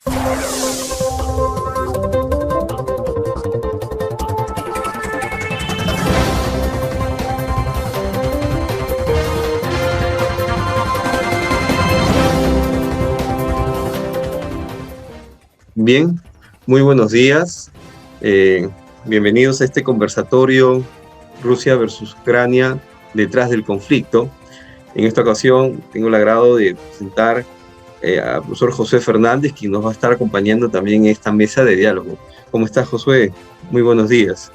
Bien, muy buenos días. Bienvenidos a este conversatorio Rusia versus Ucrania detrás del conflicto. En esta ocasión tengo el agrado de presentar al profesor Josué Fernández, quien nos va a estar acompañando también en esta mesa de diálogo. ¿Cómo estás, Josué? Muy buenos días.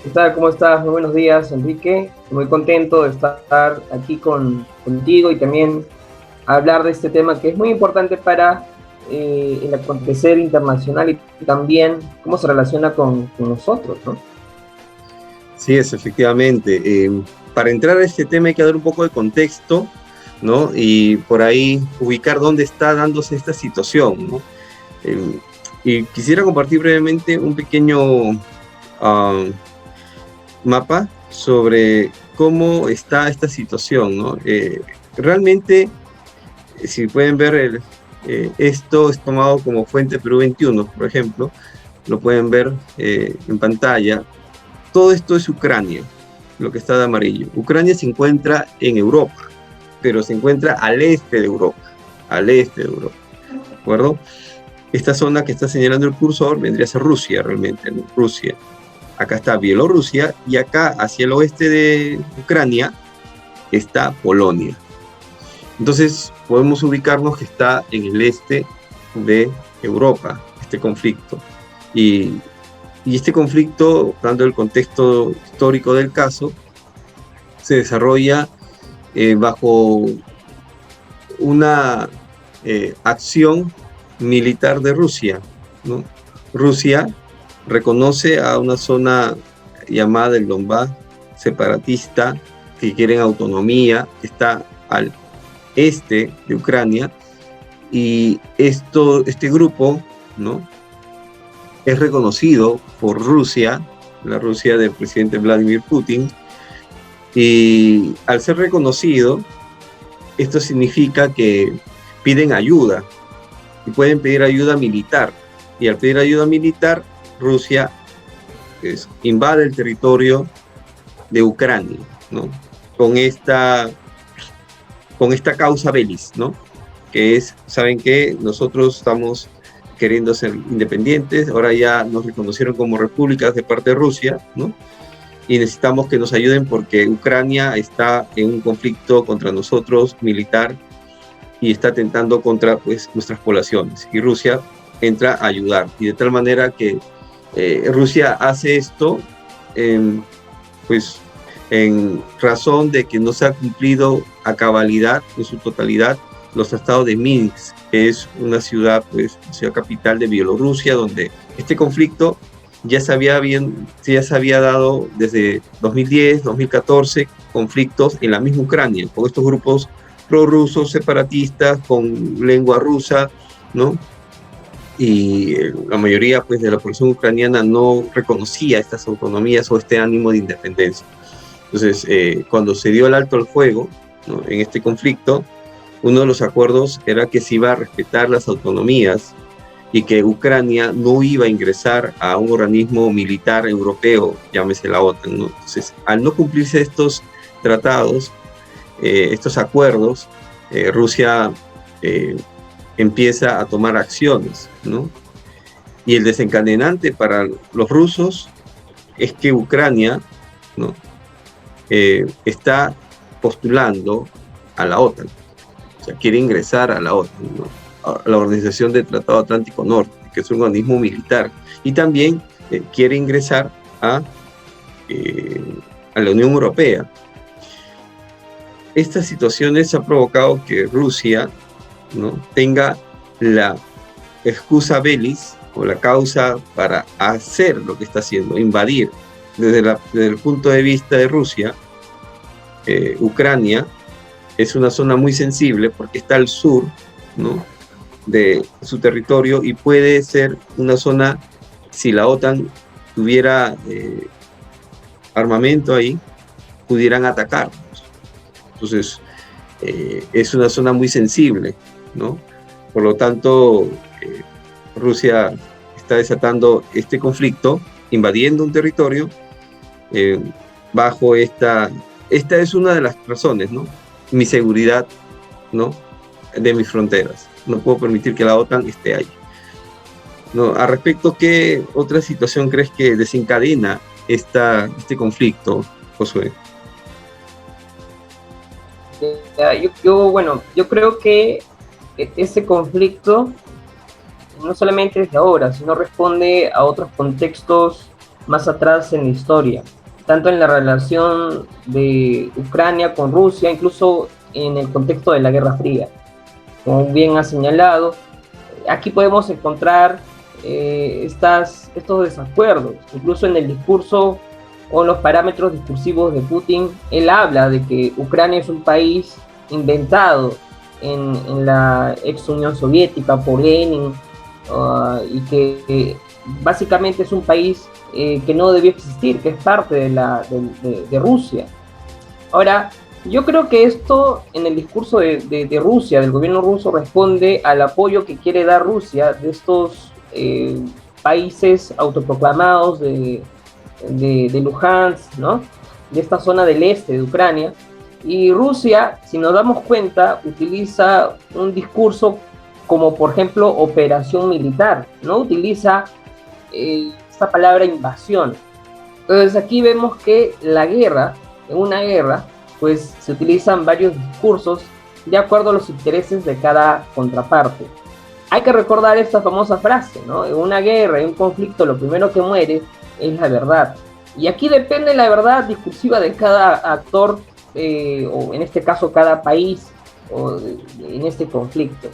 ¿Qué tal? ¿Cómo estás? Muy buenos días, Enrique. Muy contento de estar aquí contigo y también hablar de este tema que es muy importante para el acontecer internacional y también cómo se relaciona con nosotros, ¿no? Sí, efectivamente. Para entrar a este tema hay que dar un poco de contexto, ¿no? Y por ahí ubicar dónde está dándose esta situación, ¿no? Y quisiera compartir brevemente un pequeño mapa sobre cómo está esta situación, ¿no? Realmente, si pueden ver, esto es tomado como fuente Perú 21, por ejemplo, lo pueden ver en pantalla. Todo esto es Ucrania, lo que está de amarillo. Ucrania se encuentra en Europa, pero se encuentra al este de Europa, ¿de acuerdo? Esta zona que está señalando el cursor vendría a ser Rusia realmente, ¿no? Rusia. Acá está Bielorrusia y acá hacia el oeste de Ucrania está Polonia. Entonces podemos ubicarnos que está en el este de Europa, este conflicto. Y este conflicto, dando el contexto histórico del caso, se desarrolla bajo una acción militar de Rusia, ¿no? Rusia reconoce a una zona llamada el Donbass separatista, que quieren autonomía, que está al este de Ucrania, y este grupo, ¿no?, es reconocido por Rusia, la Rusia del presidente Vladimir Putin, y al ser reconocido, esto significa que piden ayuda, y pueden pedir ayuda militar, y al pedir ayuda militar, Rusia invade el territorio de Ucrania, ¿no?, con esta causa belis, ¿no?, que es, ¿saben qué? Nosotros estamos queriendo ser independientes, ahora ya nos reconocieron como repúblicas de parte de Rusia, ¿no?, y necesitamos que nos ayuden porque Ucrania está en un conflicto contra nosotros militar y está atentando contra, pues, nuestras poblaciones, y Rusia entra a ayudar, y de tal manera que Rusia hace esto pues en razón de que no se ha cumplido a cabalidad, en su totalidad, los tratados de Minsk, que es una ciudad, pues, ciudad capital de Bielorrusia, donde este conflicto ya se había dado desde 2010, 2014, conflictos en la misma Ucrania, con estos grupos prorrusos, separatistas, con lengua rusa, ¿no? Y la mayoría, pues, de la población ucraniana no reconocía estas autonomías o este ánimo de independencia. Entonces, cuando se dio el alto al fuego, ¿no?, en este conflicto, uno de los acuerdos era que se iba a respetar las autonomías y que Ucrania no iba a ingresar a un organismo militar europeo, llámese la OTAN, ¿no? Entonces, al no cumplirse estos tratados, estos acuerdos, Rusia empieza a tomar acciones, ¿no? Y el desencadenante para los rusos es que Ucrania, ¿no?, está postulando a la OTAN, o sea, quiere ingresar a la OTAN, ¿no?, a la Organización del Tratado Atlántico Norte, que es un organismo militar, y también quiere ingresar a la Unión Europea. Estas situaciones han provocado que Rusia, ¿no?, tenga la excusa belis o la causa para hacer lo que está haciendo, invadir. Desde el punto de vista de Rusia, Ucrania es una zona muy sensible porque está al sur, ¿no?, de su territorio, y puede ser una zona, si la OTAN tuviera armamento ahí, pudieran atacar. Entonces, es una zona muy sensible, ¿no? Por lo tanto, Rusia está desatando este conflicto, invadiendo un territorio, bajo esta es una de las razones, ¿no? Mi seguridad, ¿no? De mis fronteras. No puedo permitir que la OTAN esté ahí. ¿No? Al respecto, ¿qué otra situación crees que desencadena este conflicto, Josué? Yo creo que ese conflicto no solamente es de ahora, sino responde a otros contextos más atrás en la historia, tanto en la relación de Ucrania con Rusia, incluso en el contexto de la Guerra Fría. Como bien ha señalado, aquí podemos encontrar estos desacuerdos, incluso en el discurso o los parámetros discursivos de Putin. Él habla de que Ucrania es un país inventado en la ex Unión Soviética por Lenin, y que básicamente es un país que no debió existir, que es parte de Rusia. Ahora, yo creo que esto en el discurso de Rusia, del gobierno ruso, responde al apoyo que quiere dar Rusia de estos países autoproclamados de Luhansk, ¿no? De esta zona del este de Ucrania. Y Rusia, si nos damos cuenta, utiliza un discurso como, por ejemplo, operación militar, ¿no? Utiliza esta palabra invasión. Entonces aquí vemos que en una guerra, pues se utilizan varios discursos de acuerdo a los intereses de cada contraparte. Hay que recordar esta famosa frase, ¿no? En una guerra, en un conflicto, lo primero que muere es la verdad. Y aquí depende la verdad discursiva de cada actor, o en este caso cada país, en este conflicto.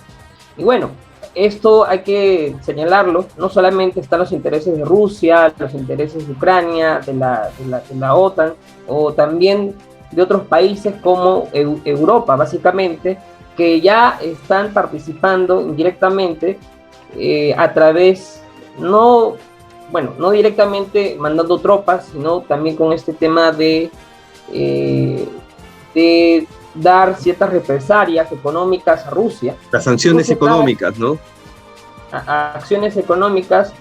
Y bueno, esto hay que señalarlo, no solamente están los intereses de Rusia, los intereses de Ucrania, de la OTAN, o también de otros países como Europa, básicamente, que ya están participando indirectamente a través, no directamente mandando tropas, sino también con este tema de dar ciertas represalias económicas a Rusia. Las sanciones económicas, ¿no? A acciones económicas.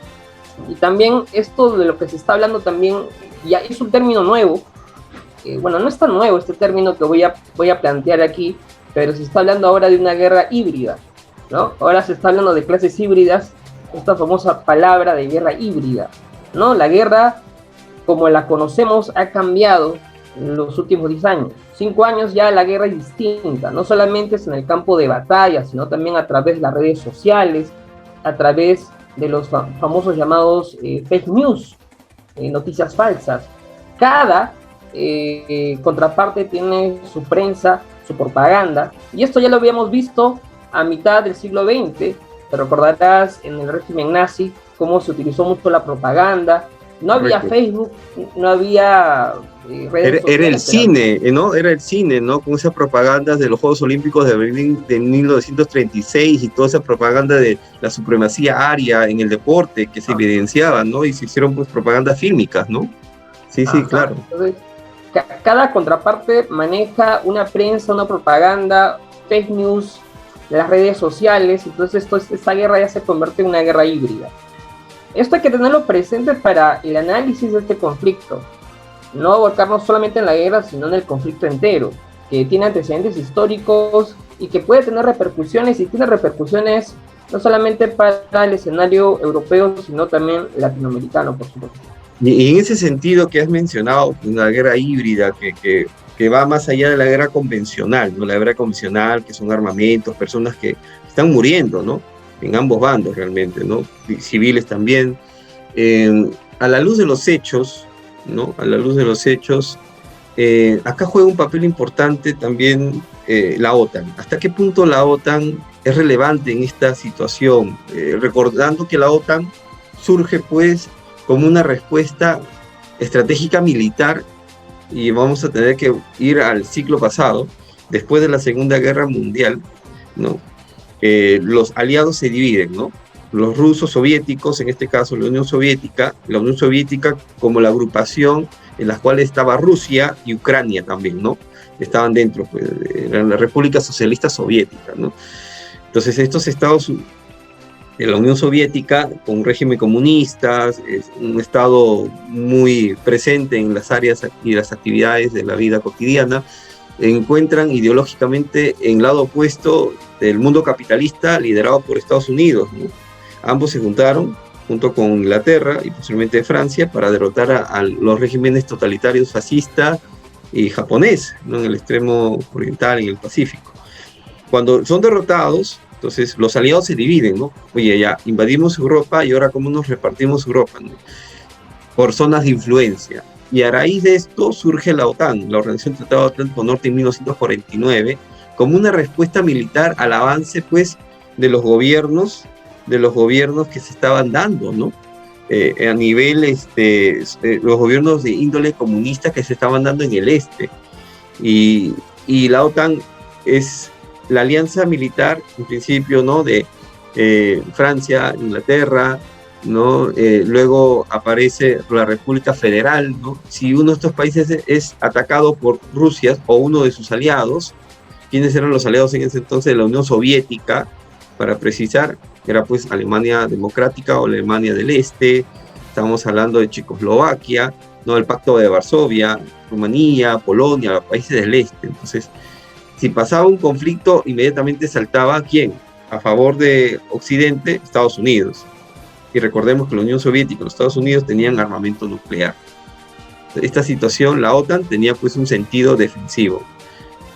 Y también esto de lo que se está hablando también, ya es un término nuevo. No es tan nuevo este término que voy a plantear aquí, pero se está hablando ahora de una guerra híbrida, ¿no? Ahora se está hablando de clases híbridas, esta famosa palabra de guerra híbrida, ¿no? La guerra, como la conocemos, ha cambiado en los últimos 10 años. 5 años ya la guerra es distinta, no solamente es en el campo de batalla, sino también a través de las redes sociales, a través de los famosos llamados fake news, noticias falsas. Cada contraparte tiene su prensa, su propaganda, y esto ya lo habíamos visto a mitad del siglo XX. Te recordarás en el régimen nazi cómo se utilizó mucho la propaganda. No había Facebook, no había redes sociales. Era el cine, ¿no? Era el cine, ¿no? Con esas propagandas de los Juegos Olímpicos de Berlín de 1936 y toda esa propaganda de la supremacía aria en el deporte que se evidenciaba, ¿no? Y se hicieron pues propagandas fílmicas, ¿no? Sí, claro. Entonces, cada contraparte maneja una prensa, una propaganda, fake news, las redes sociales. Entonces esta guerra ya se convierte en una guerra híbrida. Esto hay que tenerlo presente para el análisis de este conflicto. No abarcarnos solamente en la guerra, sino en el conflicto entero, que tiene antecedentes históricos y que puede tener repercusiones, y tiene repercusiones no solamente para el escenario europeo, sino también latinoamericano, por supuesto. Y en ese sentido que has mencionado, una guerra híbrida que va más allá de la guerra convencional, ¿no? La guerra convencional, que son armamentos, personas que están muriendo, ¿no? En ambos bandos realmente, ¿no? Civiles también. A la luz de los hechos, ¿no? A la luz de los hechos, acá juega un papel importante también la OTAN. ¿Hasta qué punto la OTAN es relevante en esta situación? Recordando que la OTAN surge pues como una respuesta estratégica militar, y vamos a tener que ir al siglo pasado, después de la Segunda Guerra Mundial, ¿no? Los aliados se dividen, ¿no? Los rusos soviéticos, en este caso la Unión Soviética como la agrupación en la cual estaba Rusia y Ucrania también, ¿no? Estaban dentro, pues, de la República Socialista Soviética, ¿no? Entonces estos estados de la Unión Soviética, con un régimen comunista, es un Estado muy presente en las áreas y las actividades de la vida cotidiana, encuentran ideológicamente en lado opuesto del mundo capitalista liderado por Estados Unidos, ¿no? Ambos se juntaron junto con Inglaterra y posiblemente Francia para derrotar a los regímenes totalitarios fascista y japonés, ¿no? En el extremo oriental, en el Pacífico. Cuando son derrotados, entonces los aliados se dividen, ¿no? Oye, ya invadimos Europa y ahora cómo nos repartimos Europa, ¿no? Por zonas de influencia. Y a raíz de esto surge la OTAN, la Organización del Tratado de Atlántico Norte, en 1949, como una respuesta militar al avance, pues, de los gobiernos que se estaban dando, ¿no? A nivel, los gobiernos de índole comunista que se estaban dando en el este. Y la OTAN es la alianza militar, en principio, ¿no? De Francia, Inglaterra, ¿no? Luego aparece la República Federal, ¿no? Si uno de estos países es atacado por Rusia o uno de sus aliados, ¿quiénes eran los aliados en ese entonces? La Unión Soviética, para precisar, era pues Alemania Democrática o Alemania del Este, estamos hablando de Checoslovaquia, ¿no? El Pacto de Varsovia, Rumanía, Polonia, los países del Este. Entonces, si pasaba un conflicto, inmediatamente saltaba ¿quién? A favor de Occidente, Estados Unidos. Y recordemos que la Unión Soviética y los Estados Unidos tenían armamento nuclear. Esta situación, la OTAN tenía pues un sentido defensivo.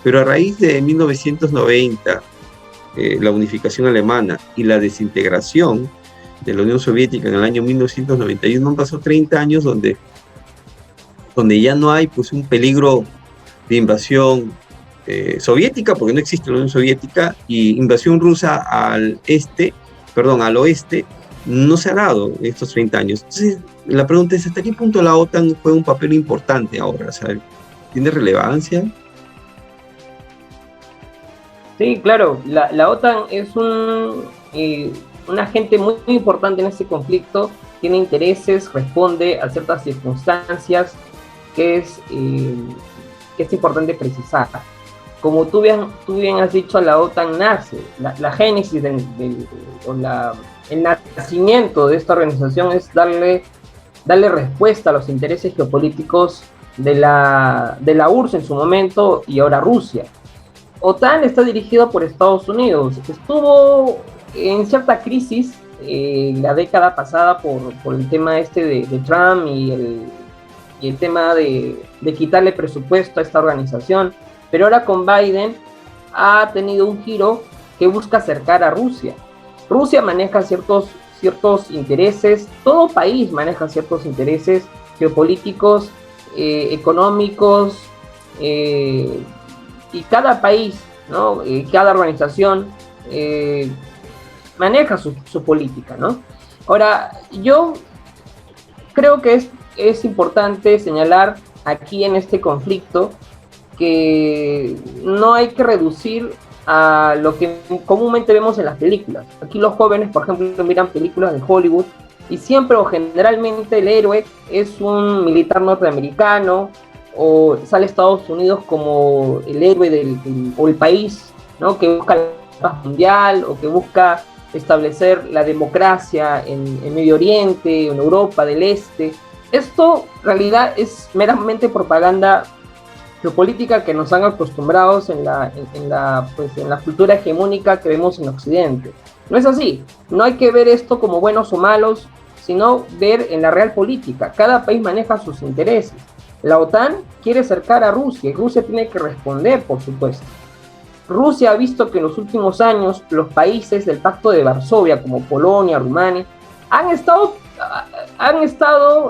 Pero a raíz de 1990, la unificación alemana y la desintegración de la Unión Soviética en el año 1991, han pasado 30 años donde ya no hay pues un peligro de invasión soviética, porque no existe la Unión Soviética, y invasión rusa al oeste, no se ha dado en estos 30 años. Entonces, la pregunta es, ¿hasta qué punto la OTAN juega un papel importante ahora? O sea, ¿tiene relevancia? Sí, claro, la OTAN es un agente muy, muy importante en este conflicto, tiene intereses, responde a ciertas circunstancias que es importante precisar. Como tú bien has dicho, la OTAN nace, la génesis el nacimiento de esta organización es darle respuesta a los intereses geopolíticos de la URSS en su momento y ahora Rusia. OTAN está dirigido por Estados Unidos. Estuvo en cierta crisis la década pasada por el tema de Trump y el tema de quitarle presupuesto a esta organización, pero ahora con Biden ha tenido un giro que busca acercar a Rusia. Rusia maneja ciertos intereses, todo país maneja ciertos intereses geopolíticos, económicos, y cada país, ¿no? Cada organización maneja su política, ¿no? Ahora, yo creo que es importante señalar aquí en este conflicto que no hay que reducir a lo que comúnmente vemos en las películas. Aquí los jóvenes, por ejemplo, miran películas de Hollywood y siempre o generalmente el héroe es un militar norteamericano, o sale Estados Unidos como el héroe o el país, ¿no? Que busca la paz mundial o que busca establecer la democracia en Medio Oriente, en Europa del Este. Esto en realidad es meramente propaganda geopolítica que nos han acostumbrados en la cultura hegemónica que vemos en Occidente. No es así, no hay que ver esto como buenos o malos, sino ver en la real política. Cada país maneja sus intereses. La OTAN quiere acercar a Rusia y Rusia tiene que responder, por supuesto. Rusia ha visto que en los últimos años los países del Pacto de Varsovia, como Polonia, Rumania, han estado,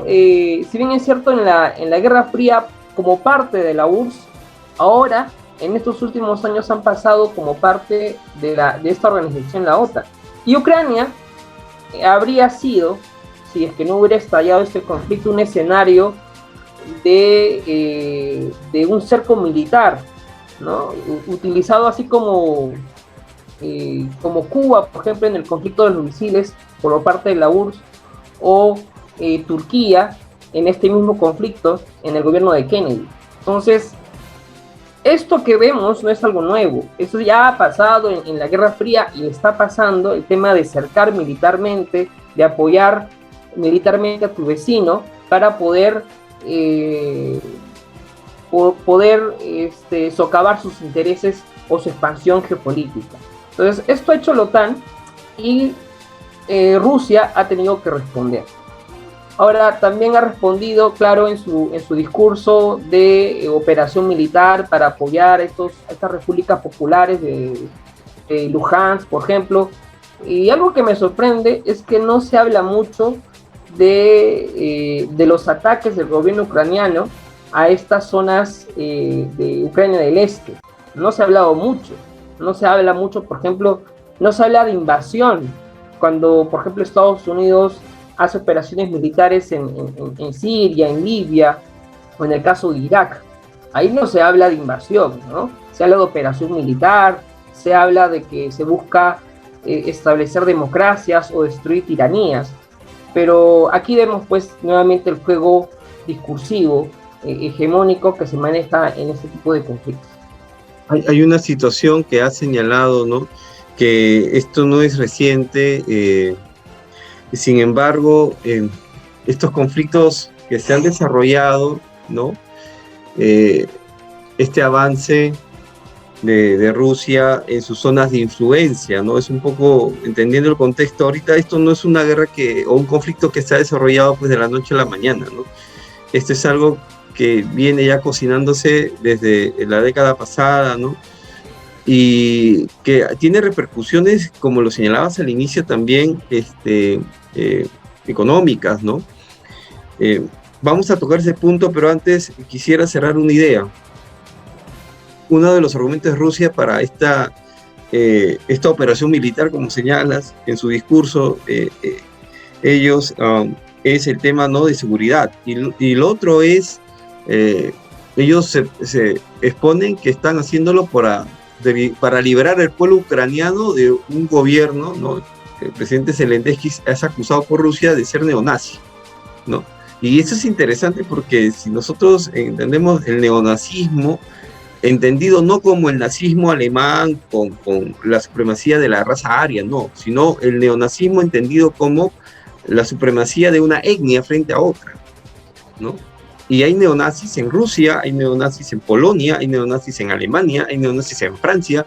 si bien es cierto, en la Guerra Fría como parte de la URSS, ahora, en estos últimos años, han pasado como parte de esta organización, la OTAN. Y Ucrania habría sido, si es que no hubiera estallado este conflicto, un escenario de un cerco militar, ¿no? Utilizado así como Cuba, por ejemplo, en el conflicto de los misiles por parte de la URSS, o Turquía en este mismo conflicto en el gobierno de Kennedy. Entonces, Esto que vemos no es algo nuevo, eso ya ha pasado en la Guerra Fría y está pasando el tema de cercar militarmente, de apoyar militarmente a tu vecino para poder socavar sus intereses o su expansión geopolítica. Entonces, esto ha hecho la OTAN y Rusia ha tenido que responder. Ahora, también ha respondido, claro, en su discurso de operación militar para apoyar estas repúblicas populares de Luhansk, por ejemplo. Y algo que me sorprende es que no se habla mucho de los ataques del gobierno ucraniano a estas zonas de Ucrania del Este. No se ha hablado mucho. No se habla mucho, por ejemplo, no se habla de invasión. Cuando, por ejemplo, Estados Unidos hace operaciones militares en Siria, en Libia, o en el caso de Irak. Ahí no se habla de invasión, ¿no? Se habla de operación militar, se habla de que se busca establecer democracias o destruir tiranías. Pero aquí vemos pues nuevamente el juego discursivo, hegemónico que se maneja en este tipo de conflictos. Hay una situación que ha señalado, ¿no?, que esto no es reciente, sin embargo, estos conflictos que se han desarrollado, ¿no?, este avance de Rusia en sus zonas de influencia, ¿no? Es un poco, entendiendo el contexto ahorita, esto no es una guerra o un conflicto que se ha desarrollado pues de la noche a la mañana, ¿no? Esto es algo que viene ya cocinándose desde la década pasada, ¿no? Y que tiene repercusiones, como lo señalabas al inicio también, económicas, ¿no? Vamos a tocar ese punto, pero antes quisiera cerrar una idea. Uno de los argumentos de Rusia para esta operación militar, como señalas en su discurso, ellos, es el tema, ¿no?, de seguridad. Y lo otro es, ellos se exponen que están haciéndolo para liberar al pueblo ucraniano de un gobierno, ¿no? El presidente Zelensky es acusado por Rusia de ser neonazi, ¿no? Y eso es interesante porque si nosotros entendemos el neonazismo, entendido no como el nazismo alemán con la supremacía de la raza aria, no, sino el neonazismo entendido como la supremacía de una etnia frente a otra, ¿no? Y hay neonazis en Rusia, hay neonazis en Polonia, hay neonazis en Alemania, hay neonazis en Francia,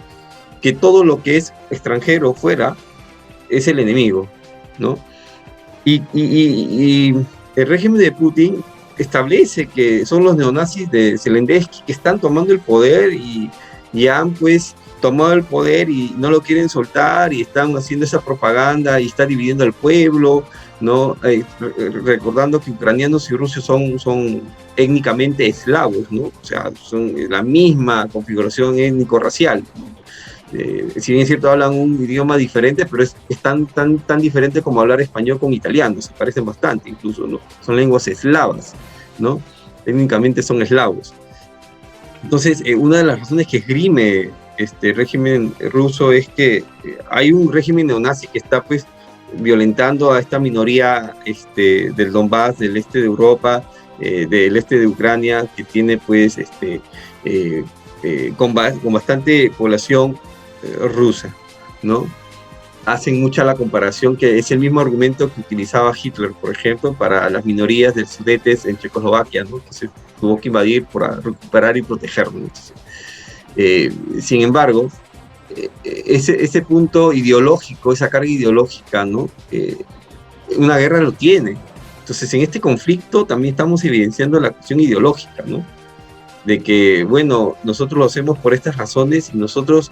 que todo lo que es extranjero fuera es el enemigo, ¿no? Y el régimen de Putin establece que son los neonazis de Zelensky que están tomando el poder y han pues tomado el poder y no lo quieren soltar y están haciendo esa propaganda y está dividiendo al pueblo, ¿no? Recordando que ucranianos y rusos son étnicamente eslavos, ¿no? O sea, son la misma configuración étnico-racial, ¿no? Si bien es cierto, hablan un idioma diferente, pero es tan diferente como hablar español con italiano, se parecen bastante incluso, ¿no? Son lenguas eslavas, ¿no? Técnicamente son eslavos. Entonces, una de las razones que esgrime este régimen ruso es que hay un régimen neonazi que está pues violentando a esta minoría del Donbass, del este de Europa, del este de Ucrania, que tiene pues con bastante población rusa, ¿no? Hacen mucha la comparación, que es el mismo argumento que utilizaba Hitler, por ejemplo, para las minorías del Sudetes en Checoslovaquia, ¿no?, que se tuvo que invadir para recuperar y protegernos. Sin embargo, ese punto ideológico, esa carga ideológica, ¿no?, una guerra lo tiene. Entonces, en este conflicto también estamos evidenciando la cuestión ideológica, ¿no?, de que, bueno, nosotros lo hacemos por estas razones y nosotros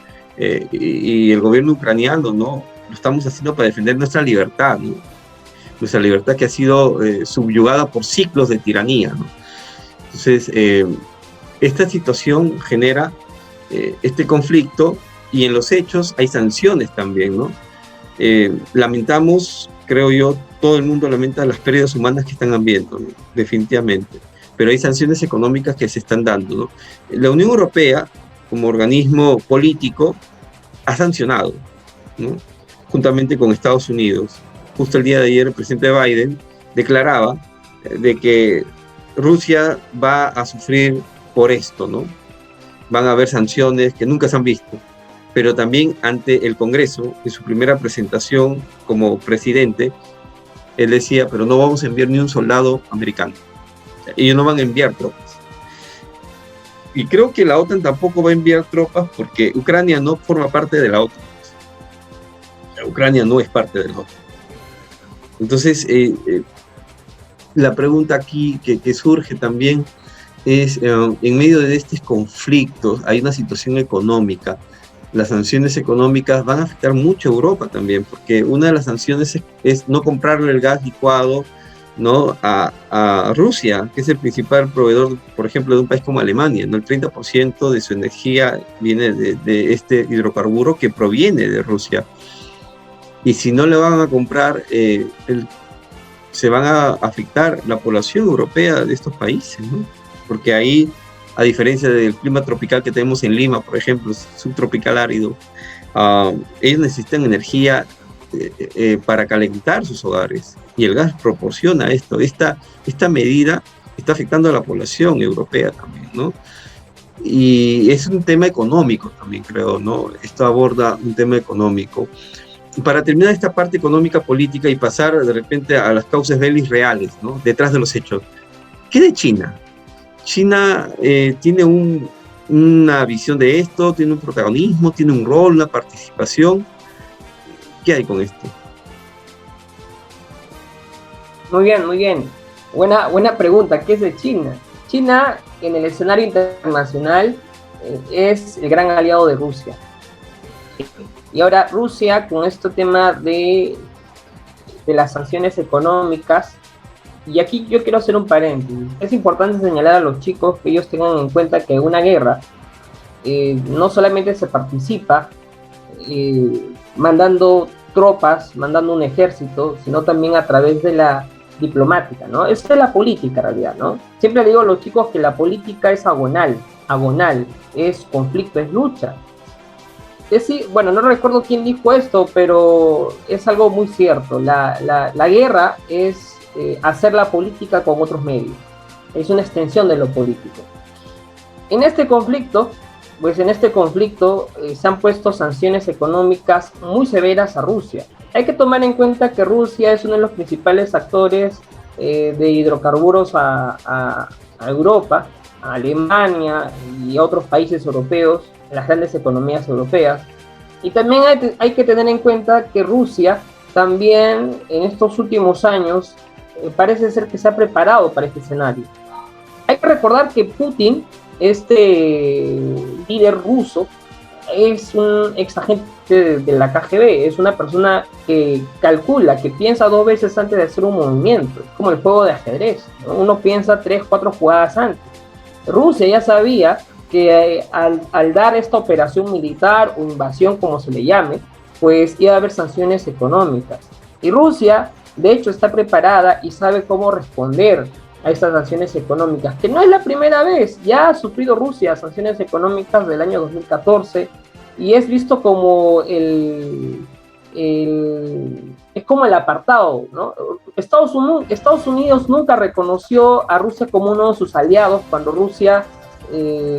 y el gobierno ucraniano, ¿no?, lo estamos haciendo para defender nuestra libertad, ¿no?, nuestra libertad que ha sido subyugada por ciclos de tiranía, ¿no? Entonces, esta situación genera este conflicto y en los hechos hay sanciones también, ¿no? Lamentamos, creo yo, todo el mundo lamenta las pérdidas humanas que están habiendo, ¿no?, definitivamente, pero hay sanciones económicas que se están dando, ¿no? La Unión Europea, como organismo político, ha sancionado, ¿no?, juntamente con Estados Unidos. Justo el día de ayer el presidente Biden declaraba de que Rusia va a sufrir por esto, ¿no? van a haber sanciones que nunca se han visto, pero también ante el Congreso, en su primera presentación como presidente, él decía, pero no vamos a enviar ni un soldado americano. O sea, ellos no van a enviar tropas. Y creo que la OTAN tampoco va a enviar tropas porque Ucrania no forma parte de la OTAN. Ucrania no es parte de la OTAN. Entonces, la pregunta aquí que surge también es, en medio de estos conflictos, hay una situación económica. Las sanciones económicas van a afectar mucho a Europa también, porque una de las sanciones es no comprarle el gas licuado, ¿no?, a Rusia, que es el principal proveedor, por ejemplo, de un país como Alemania, ¿no? El 30% de su energía viene de este hidrocarburo que proviene de Rusia. Y si no le van a comprar, se van a afectar la población europea de estos países, ¿no? Porque ahí, a diferencia del clima tropical que tenemos en Lima, por ejemplo, subtropical árido, ellos necesitan energía para calentar sus hogares, y el gas proporciona esto. Esta medida está afectando a la población europea también, ¿no? Y es un tema económico también, creo, ¿no? Esto aborda un tema económico. Para terminar esta parte económica política y pasar de repente a las causas bellis reales, ¿no?, detrás de los hechos. ¿Qué de China? China tiene una visión de esto, tiene un protagonismo, tiene un rol, una participación. ¿Qué hay con esto? Muy bien, muy bien. Buena pregunta. ¿Qué es de China? China, en el escenario internacional, es el gran aliado de Rusia. Y ahora Rusia, con este tema de las sanciones económicas, y aquí yo quiero hacer un paréntesis, es importante señalar a los chicos que ellos tengan en cuenta que en una guerra no solamente se participa mandando tropas, mandando un ejército, sino también a través de la diplomática, ¿no? Esa es la política en realidad, ¿no? Siempre le digo a los chicos que la política es agonal, es conflicto, es lucha. Es decir, bueno, no recuerdo quién dijo esto, pero es algo muy cierto. La guerra es hacer la política con otros medios. Es una extensión de lo político. En este conflicto, se han puesto sanciones económicas muy severas a Rusia. Hay que tomar en cuenta que Rusia es uno de los principales actores de hidrocarburos a Europa, a Alemania y a otros países europeos, las grandes economías europeas. Y también hay que tener en cuenta que Rusia también en estos últimos años parece ser que se ha preparado para este escenario. Hay que recordar que Putin, este líder ruso, es un ex agente de la KGB, es una persona que calcula, que piensa 2 veces antes de hacer un movimiento, es como el juego de ajedrez, ¿no? Uno piensa 3, 4 jugadas antes. Rusia ya sabía que al dar esta operación militar o invasión, como se le llame, pues iba a haber sanciones económicas. Y Rusia, de hecho, está preparada y sabe cómo responder a estas sanciones económicas, que no es la primera vez. Ya ha sufrido Rusia sanciones económicas del año 2014 y es visto como es como el apartado, ¿no? Estados Unidos nunca reconoció a Rusia como uno de sus aliados cuando Rusia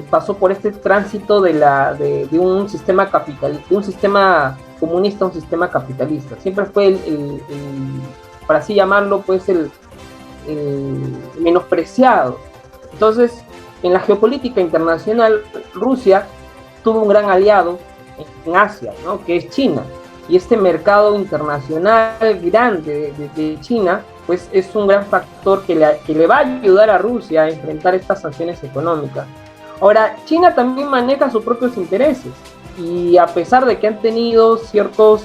pasó por este tránsito de un sistema comunista a un sistema capitalista. Siempre fue por así llamarlo, pues el menospreciado. Entonces, en la geopolítica internacional, Rusia tuvo un gran aliado en Asia, ¿no?, que es China. Y este mercado internacional grande de China, pues es un gran factor que le va a ayudar a Rusia a enfrentar estas sanciones económicas. Ahora, China también maneja sus propios intereses, y a pesar de que han tenido ciertos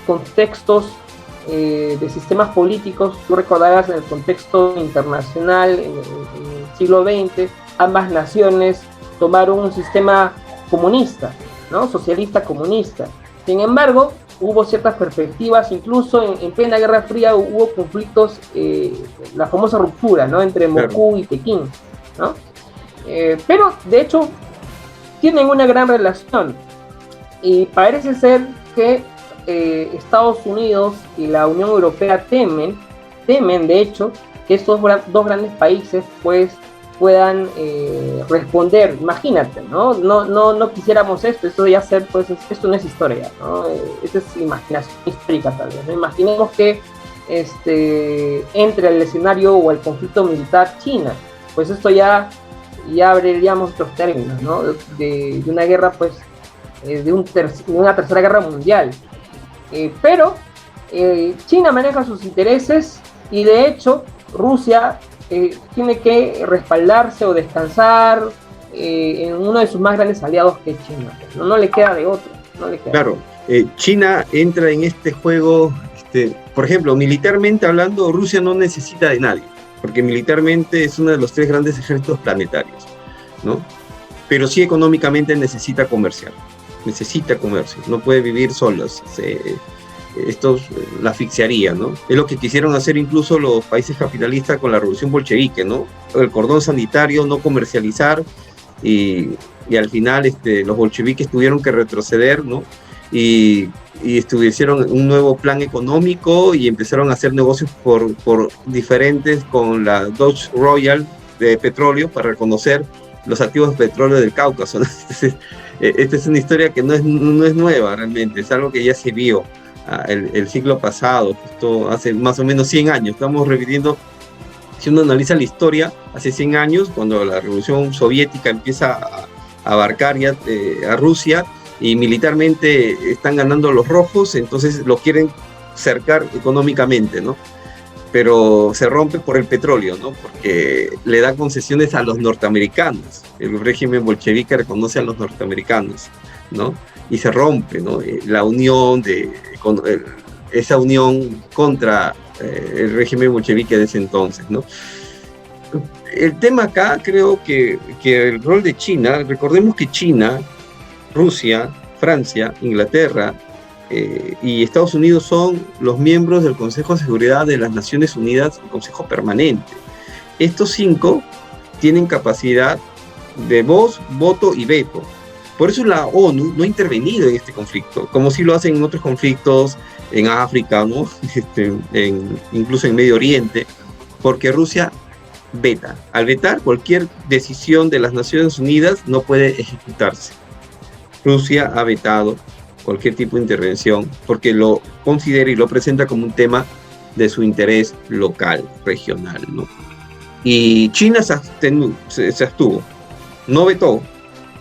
contextos de sistemas políticos, tú recordarás en el contexto internacional, en el siglo XX, ambas naciones tomaron un sistema comunista, ¿no?, socialista comunista. Sin embargo, hubo ciertas perspectivas, incluso en plena Guerra Fría hubo conflictos, la famosa ruptura, ¿no?, entre Moscú y Pekín, ¿no? Pero de hecho tienen una gran relación, y parece ser que Estados Unidos y la Unión Europea temen de hecho que estos dos grandes países pues puedan responder. Imagínate, ¿no? No quisiéramos esto ya ser, pues, esto no es historia, ¿no? Esto es imaginación histórica tal vez, ¿no? Imaginemos que entre al escenario o al conflicto militar China, pues esto ya abriríamos otros términos, ¿no? De una guerra, pues, de una tercera guerra mundial. Pero China maneja sus intereses y de hecho Rusia tiene que respaldarse o descansar en uno de sus más grandes aliados, que es China. No le queda de otro. Claro, China entra en este juego, por ejemplo, militarmente hablando, Rusia no necesita de nadie, porque militarmente es uno de los 3 grandes ejércitos planetarios, ¿no? Pero sí económicamente necesita comercio, no puede vivir solos. Esto la asfixiaría, ¿no? Es lo que quisieron hacer incluso los países capitalistas con la revolución bolchevique, ¿no? El cordón sanitario, no comercializar, y al final los bolcheviques tuvieron que retroceder, ¿no? Y establecieron un nuevo plan económico y empezaron a hacer negocios por diferentes con la Dutch Royal de petróleo para reconocer los activos de petróleo del Cáucaso, ¿no? Entonces, esta es una historia que no es nueva realmente, es algo que ya se vio el siglo pasado, justo hace más o menos 100 años. Estamos repitiendo, si uno analiza la historia, hace 100 años, cuando la revolución soviética empieza a abarcar ya a Rusia, y militarmente están ganando los rojos, entonces lo quieren cercar económicamente, ¿no? Pero se rompe por el petróleo, ¿no? Porque le da concesiones a los norteamericanos. El régimen bolchevique reconoce a los norteamericanos, ¿no? Y se rompe, ¿no? La unión esa unión contra el régimen bolchevique de ese entonces, ¿no? El tema acá, creo que el rol de China, recordemos que China, Rusia, Francia, Inglaterra y Estados Unidos son los miembros del Consejo de Seguridad de las Naciones Unidas, el Consejo Permanente. Estos 5 tienen capacidad de voz, voto y veto. Por eso la ONU no ha intervenido en este conflicto, como sí lo hacen en otros conflictos en África, ¿no? Incluso en Medio Oriente, porque Rusia veta. Al vetar, cualquier decisión de las Naciones Unidas no puede ejecutarse. Rusia ha vetado cualquier tipo de intervención porque lo considera y lo presenta como un tema de su interés local, regional, ¿no? Y China se abstuvo, no vetó,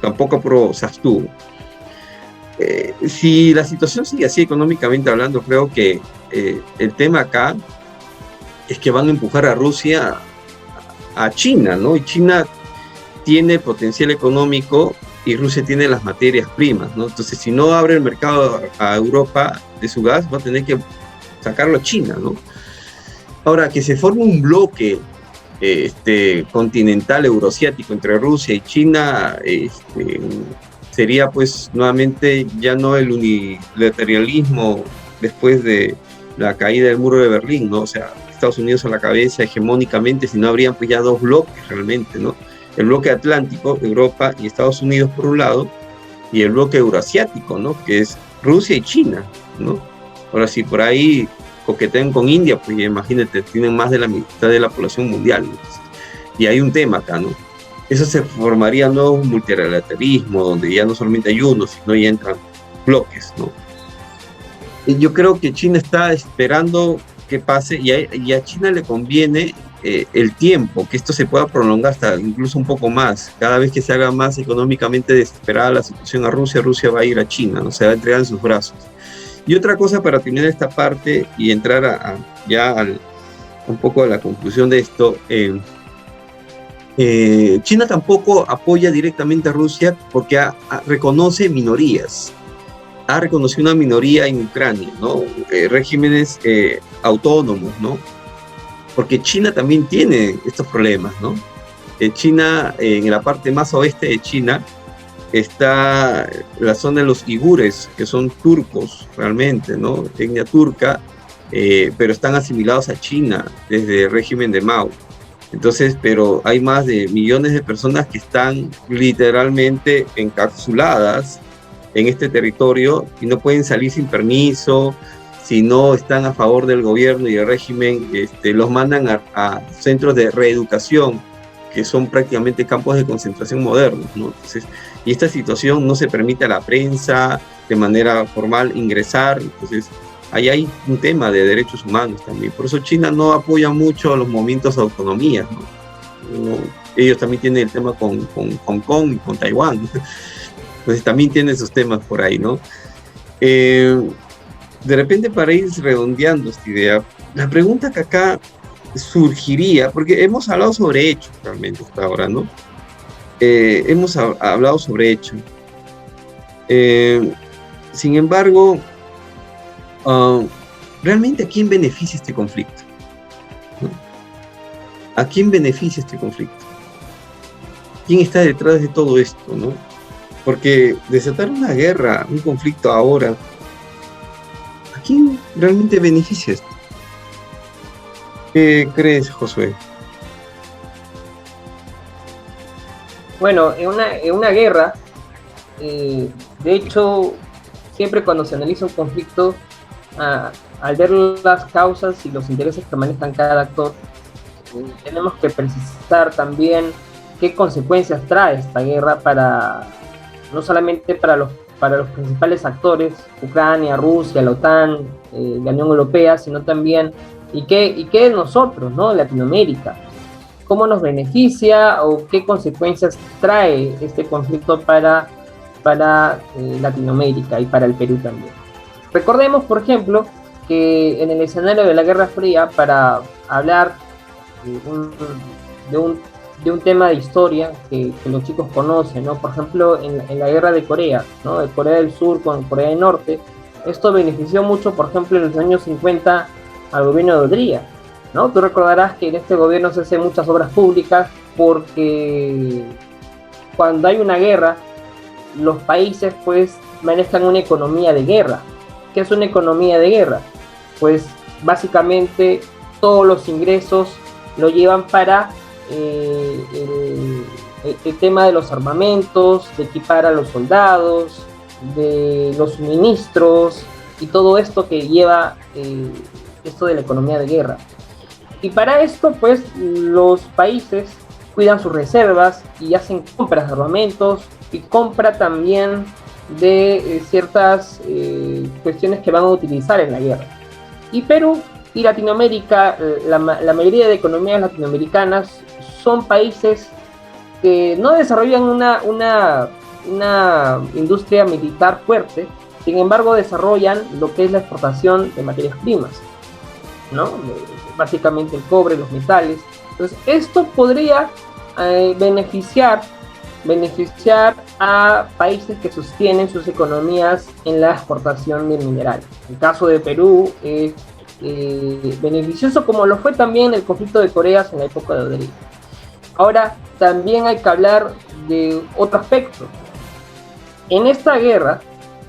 tampoco aprobó, se abstuvo. Si la situación sigue así económicamente hablando, creo que el tema acá es que van a empujar a Rusia a China, ¿no? Y China tiene potencial económico y Rusia tiene las materias primas, ¿no? Entonces, si no abre el mercado a Europa de su gas, va a tener que sacarlo a China, ¿no? Ahora, que se forme un bloque continental euroasiático entre Rusia y China, sería pues nuevamente ya no el unilateralismo después de la caída del muro de Berlín, ¿no? O sea, Estados Unidos a la cabeza hegemónicamente, sino habrían pues ya 2 bloques realmente, ¿no? El bloque atlántico, Europa y Estados Unidos por un lado, y el bloque euroasiático, ¿no? Que es Rusia y China, ¿no? Ahora, si por ahí coquetean con India, pues ya imagínate, tienen más de la mitad de la población mundial, ¿no? Y hay un tema acá, ¿no? Eso se formaría un nuevo multilateralismo, donde ya no solamente hay uno, sino ya entran bloques, ¿no? Y yo creo que China está esperando que pase, y a China le conviene el tiempo, que esto se pueda prolongar hasta incluso un poco más. Cada vez que se haga más económicamente desesperada la situación a Rusia, Rusia va a ir a China, ¿no? Se va a entregar en sus brazos. Y otra cosa para terminar esta parte y entrar un poco a la conclusión de esto, China tampoco apoya directamente a Rusia porque reconoce minorías. Ha reconocido una minoría en Ucrania, ¿no? Regímenes autónomos, ¿no? Porque China también tiene estos problemas, ¿no? China, en la parte más oeste de China, está la zona de los uigures, que son turcos realmente, ¿no? Etnia turca, pero están asimilados a China desde el régimen de Mao. Entonces, pero hay más de millones de personas que están literalmente encapsuladas en este territorio y no pueden salir sin permiso. Si no están a favor del gobierno y el régimen, los mandan a centros de reeducación que son prácticamente campos de concentración modernos, ¿no? Entonces, y esta situación no se permite a la prensa de manera formal ingresar. Entonces, ahí hay un tema de derechos humanos también. Por eso China no apoya mucho a los movimientos de autonomía, ¿no? Ellos también tienen el tema con Hong Kong y con Taiwán, ¿no? Entonces también tienen sus temas por ahí, ¿no? De repente, para ir redondeando esta idea, la pregunta que acá surgiría, porque hemos hablado sobre hechos realmente hasta ahora, ¿no? Hemos hablado sobre hechos. Sin embargo, ¿realmente a quién beneficia este conflicto? ¿No? ¿A quién beneficia este conflicto? ¿Quién está detrás de todo esto, no? Porque desatar una guerra, un conflicto ahora, ¿a quién realmente beneficia esto? ¿Qué crees, Josué? Bueno, en una guerra, de hecho, siempre cuando se analiza un conflicto, al ver las causas y los intereses que manejan cada actor, tenemos que precisar también qué consecuencias trae esta guerra no solamente para los principales actores, Ucrania, Rusia, la OTAN, la Unión Europea, sino también y qué de nosotros, ¿no? Latinoamérica. ¿Cómo nos beneficia o qué consecuencias trae este conflicto para Latinoamérica y para el Perú también? Recordemos, por ejemplo, que en el escenario de la Guerra Fría, para hablar de un tema de historia que los chicos conocen, ¿no? Por ejemplo, en la Guerra de Corea, ¿no? De Corea del Sur con Corea del Norte, esto benefició mucho, por ejemplo, en los años 50 al gobierno de Odría, ¿no? Tú recordarás que en este gobierno se hacen muchas obras públicas porque cuando hay una guerra, los países pues manejan una economía de guerra. ¿Qué es una economía de guerra? Pues básicamente todos los ingresos lo llevan para el tema de los armamentos, de equipar a los soldados, de los suministros y todo esto que lleva esto de la economía de guerra. Y para esto, pues, los países cuidan sus reservas y hacen compras de armamentos y compra también de ciertas cuestiones que van a utilizar en la guerra. Y Perú y Latinoamérica, la mayoría de economías latinoamericanas son países que no desarrollan una industria militar fuerte, sin embargo desarrollan lo que es la exportación de materias primas, ¿no? Básicamente el cobre, los metales. Entonces esto podría beneficiar a países que sostienen sus economías en la exportación de minerales. El caso de Perú es beneficioso, como lo fue también el conflicto de Corea en la época de Odría. Ahora, también hay que hablar de otro aspecto. En esta guerra,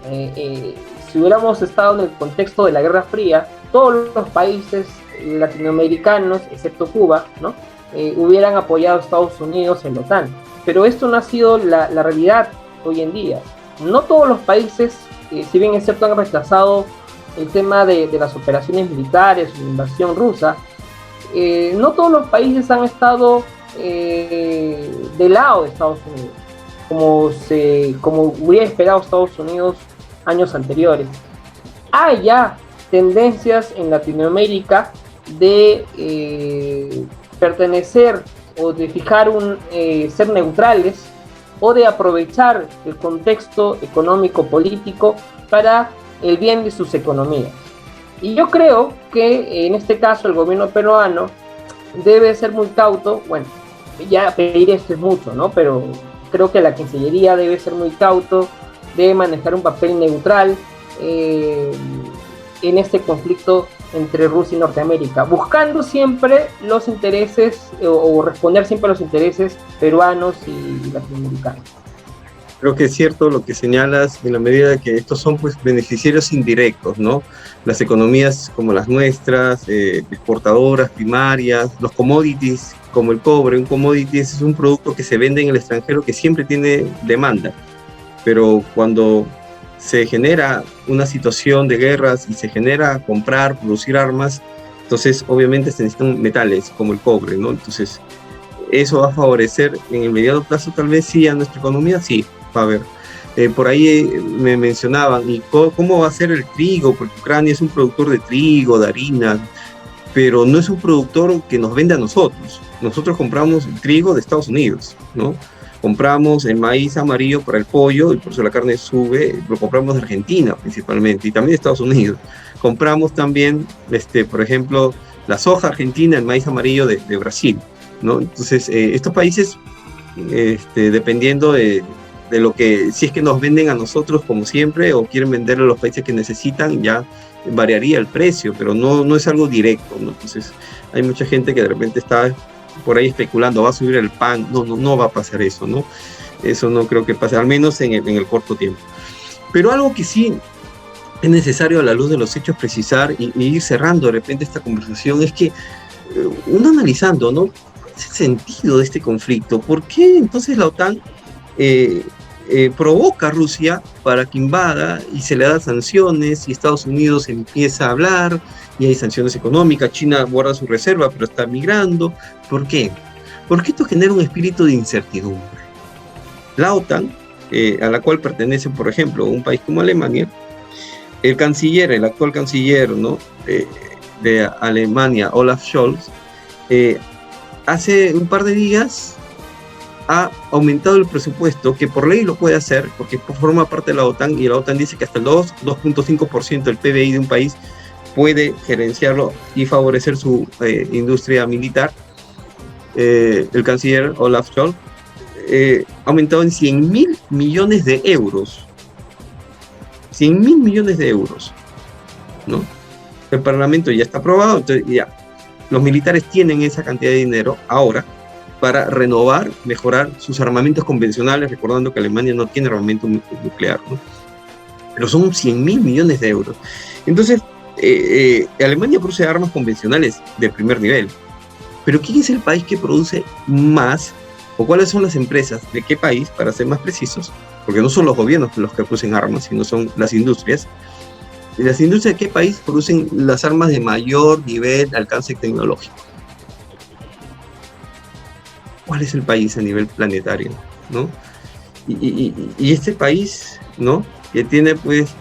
si hubiéramos estado en el contexto de la Guerra Fría, todos los países latinoamericanos, excepto Cuba, ¿no? Hubieran apoyado a Estados Unidos en la OTAN. Pero esto no ha sido la realidad hoy en día. No todos los países, si bien es cierto, han rechazado el tema de las operaciones militares, la invasión rusa, no todos los países han estado del lado de Estados Unidos, como hubiera esperado Estados Unidos años anteriores. Hay ya tendencias en Latinoamérica de pertenecer o de fijar ser neutrales o de aprovechar el contexto económico político para el bien de sus economías. Y yo creo que en este caso el gobierno peruano debe ser muy cauto. Bueno, ya pedir esto es mucho, ¿no? Pero creo que la Cancillería debe ser muy cauto, debe manejar un papel neutral en este conflicto entre Rusia y Norteamérica, buscando siempre los intereses o responder siempre a los intereses peruanos y latinoamericanos. Creo que es cierto lo que señalas, en la medida que estos son pues beneficiarios indirectos, ¿no? Las economías como las nuestras, exportadoras primarias, los commodities como el cobre. Un commodity es un producto que se vende en el extranjero que siempre tiene demanda, pero cuando se genera una situación de guerras y se genera comprar, producir armas, entonces obviamente se necesitan metales como el cobre, ¿no? Entonces ¿Eso va a favorecer en el mediano plazo tal vez sí a nuestra economía? Sí, va a haber. Por ahí me mencionaban, ¿y cómo va a ser el trigo? Porque Ucrania es un productor de trigo, de harina, pero no es un productor que nos vende a nosotros. Nosotros compramos el trigo de Estados Unidos, ¿no? Compramos el maíz amarillo para el pollo y por eso la carne sube, lo compramos de Argentina principalmente y también de Estados Unidos. Compramos también, por ejemplo, la soja argentina, el maíz amarillo de Brasil, ¿no? Entonces, estos países, dependiendo de lo que, si es que nos venden a nosotros como siempre o quieren venderle a los países que necesitan, ya variaría el precio, pero no es algo directo, ¿no? Entonces hay mucha gente que de repente está por ahí especulando, va a subir el pan, no va a pasar eso, ¿no? Eso no creo que pase, al menos en el corto tiempo. Pero algo que sí es necesario a la luz de los hechos precisar y ir cerrando de repente esta conversación es que uno analizando, ¿no? ¿Cuál es el sentido de este conflicto? ¿Por qué entonces la OTAN provoca a Rusia para que invada y se le da sanciones y Estados Unidos empieza a hablar y hay sanciones económicas, China guarda su reserva pero está migrando? ¿Por qué? Porque esto genera un espíritu de incertidumbre. La OTAN, a la cual pertenece, por ejemplo, un país como Alemania, el actual canciller, ¿no? de Alemania, Olaf Scholz, hace un par de días ha aumentado el presupuesto, que por ley lo puede hacer, porque forma parte de la OTAN, y la OTAN dice que hasta el 2.5% del PBI de un país puede gerenciarlo y favorecer su industria militar. El canciller Olaf Scholz ha aumentado en 100.000 millones de euros. 100.000 millones de euros, ¿no? El Parlamento ya está aprobado, entonces ya los militares tienen esa cantidad de dinero ahora para renovar, mejorar sus armamentos convencionales, recordando que Alemania no tiene armamento nuclear, ¿no? Pero son 100.000 millones de euros. Entonces, Alemania produce armas convencionales de primer nivel, pero ¿quién es el país que produce más? ¿O cuáles son las empresas de qué país, para ser más precisos? Porque no son los gobiernos los que producen armas, sino son las industrias. ¿Las industrias de qué país producen las armas de mayor nivel de alcance tecnológico? ¿Cuál es el país a nivel planetario, ¿no? Y este país, ¿no? Que tiene, pues,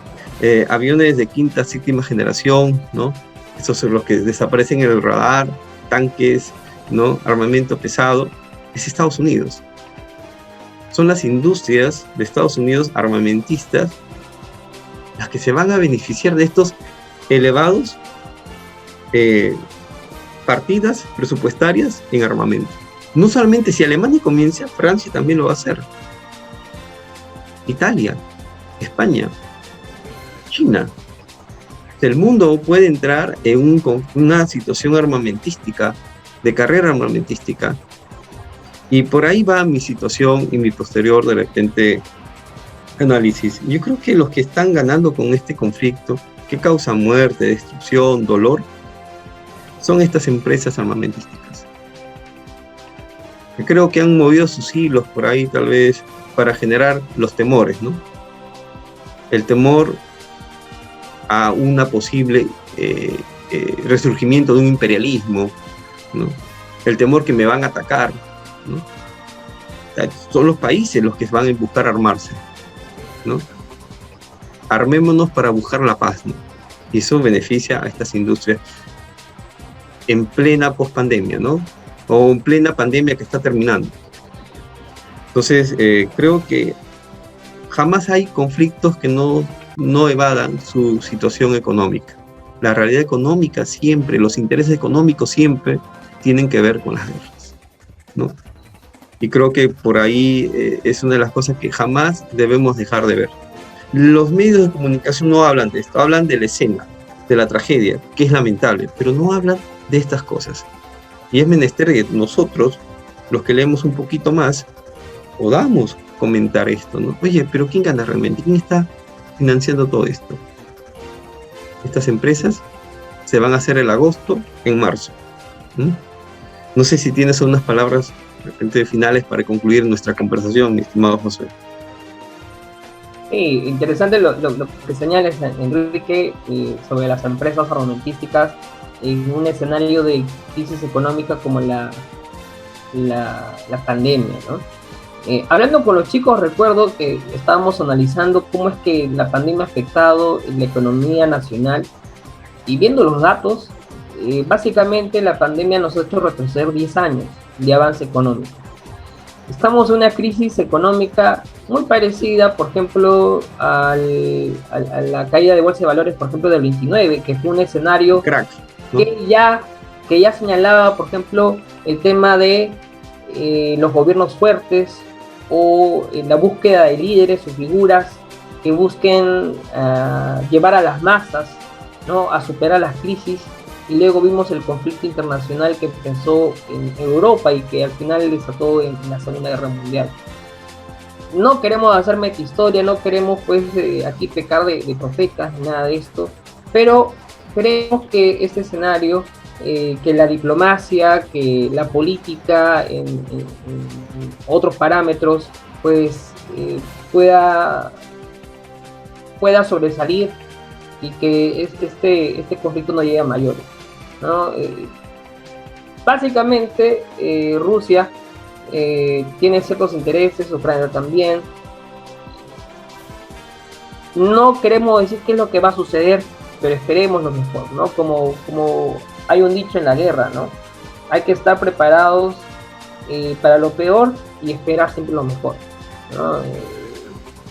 aviones de quinta, séptima generación, ¿no? Esos son los que desaparecen en el radar, tanques, ¿no? Armamento pesado, es Estados Unidos. Son las industrias de Estados Unidos armamentistas las que se van a beneficiar de estos elevados partidas presupuestarias en armamento. No solamente si Alemania comienza, Francia también lo va a hacer. Italia, España, China. El mundo puede entrar en una situación armamentística, de carrera armamentística. Y por ahí va mi situación y mi posterior, de repente, análisis. Yo creo que los que están ganando con este conflicto, que causa muerte, destrucción, dolor, son estas empresas armamentísticas. Yo creo que han movido sus hilos por ahí, tal vez, para generar los temores, ¿no? El temor a una posible resurgimiento de un imperialismo, ¿no? El temor que me van a atacar, ¿no? O sea, son los países los que van a buscar armarse, ¿no? Armémonos para buscar la paz, ¿no? Y eso beneficia a estas industrias en plena pospandemia, ¿no? O en plena pandemia que está terminando. Entonces, creo que jamás hay conflictos que no evadan su situación económica. La realidad económica siempre, los intereses económicos siempre tienen que ver con las guerras, ¿no? Y creo que por ahí es una de las cosas que jamás debemos dejar de ver. Los medios de comunicación no hablan de esto, hablan de la escena, de la tragedia, que es lamentable, pero no hablan de estas cosas. Y es menester que nosotros, los que leemos un poquito más, podamos comentar esto, ¿no? Oye, pero ¿quién gana realmente? ¿Quién está financiando todo esto? Estas empresas se van a hacer el agosto en marzo. No sé si tienes unas palabras de repente finales para concluir nuestra conversación, mi estimado José. Sí, interesante lo que señalas, Enrique, sobre las empresas armamentísticas en un escenario de crisis económica como la la pandemia, ¿no? Hablando con los chicos, recuerdo que estábamos analizando cómo es que la pandemia ha afectado la economía nacional, y viendo los datos, básicamente la pandemia nos ha hecho retroceder 10 años de avance económico. Estamos en una crisis económica muy parecida, por ejemplo, a la caída de bolsa de valores, por ejemplo, del 29, que fue un escenario Crack, ¿no? que ya señalaba, por ejemplo, el tema de los gobiernos fuertes, o la búsqueda de líderes o figuras que busquen llevar a las masas, ¿no?, a superar las crisis. Y luego vimos el conflicto internacional que empezó en Europa y que al final desató en la Segunda Guerra Mundial. No queremos hacer metahistoria, no queremos pues aquí pecar de profetas ni nada de esto, pero creemos que este escenario, que la diplomacia, que la política en otros parámetros, pues pueda sobresalir, y que este conflicto no llegue a mayores, ¿no? Básicamente Rusia tiene ciertos intereses, Ucrania también. No queremos decir qué es lo que va a suceder, pero esperemos lo mejor, ¿no? Como hay un dicho en la guerra, ¿no? Hay que estar preparados para lo peor y esperar siempre lo mejor, ¿no?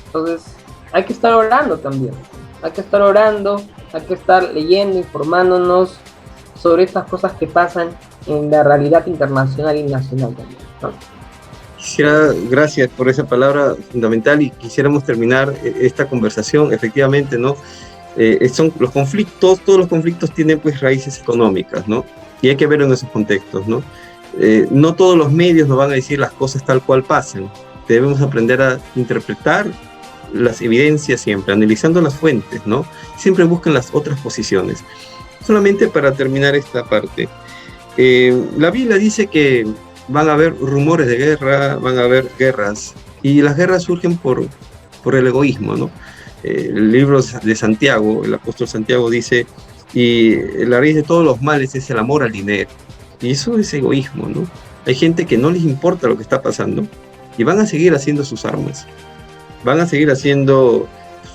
Entonces hay que estar orando también. Hay que estar orando, hay que estar leyendo, informándonos sobre estas cosas que pasan en la realidad internacional y nacional también, ¿no? Gracias por esa palabra fundamental, y quisiéramos terminar esta conversación, efectivamente, ¿no? Son los conflictos, todos los conflictos tienen pues raíces económicas, ¿no? Y hay que verlo en esos contextos, ¿no? No todos los medios nos van a decir las cosas tal cual pasan. Debemos aprender a interpretar las evidencias siempre, analizando las fuentes, ¿no? Siempre buscan las otras posiciones. Solamente para terminar esta parte, la Biblia dice que van a haber rumores de guerra, van a haber guerras, y las guerras surgen por el egoísmo, ¿no? El libro de Santiago, el apóstol Santiago dice, y la raíz de todos los males es el amor al dinero, y eso es egoísmo, ¿no? Hay gente que no les importa lo que está pasando, y van a seguir haciendo sus armas. Van a seguir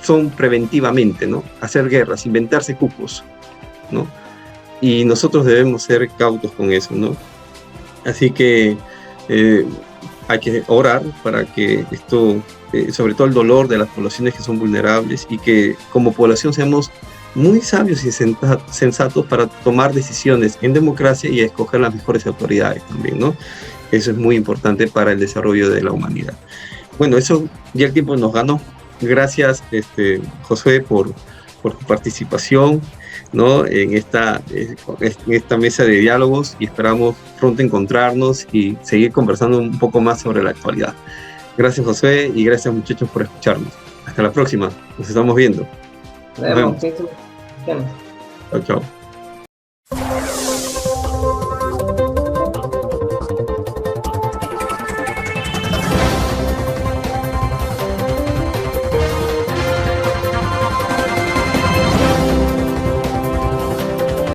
son preventivamente, ¿no? Hacer guerras, inventarse cupos, ¿no? Y nosotros debemos ser cautos con eso, ¿no? Así que hay que orar para que esto, sobre todo el dolor de las poblaciones que son vulnerables, y que como población seamos muy sabios y sensatos para tomar decisiones en democracia y escoger las mejores autoridades también, ¿no? Eso es muy importante para el desarrollo de la humanidad. Bueno, eso ya el tiempo nos ganó. Gracias, Josué, por tu participación, ¿no?, en esta mesa de diálogos, y esperamos pronto encontrarnos y seguir conversando un poco más sobre la actualidad. Gracias, Josué, y gracias, muchachos, por escucharnos. Hasta la próxima. Nos estamos viendo. Nos vemos. Chao, chao.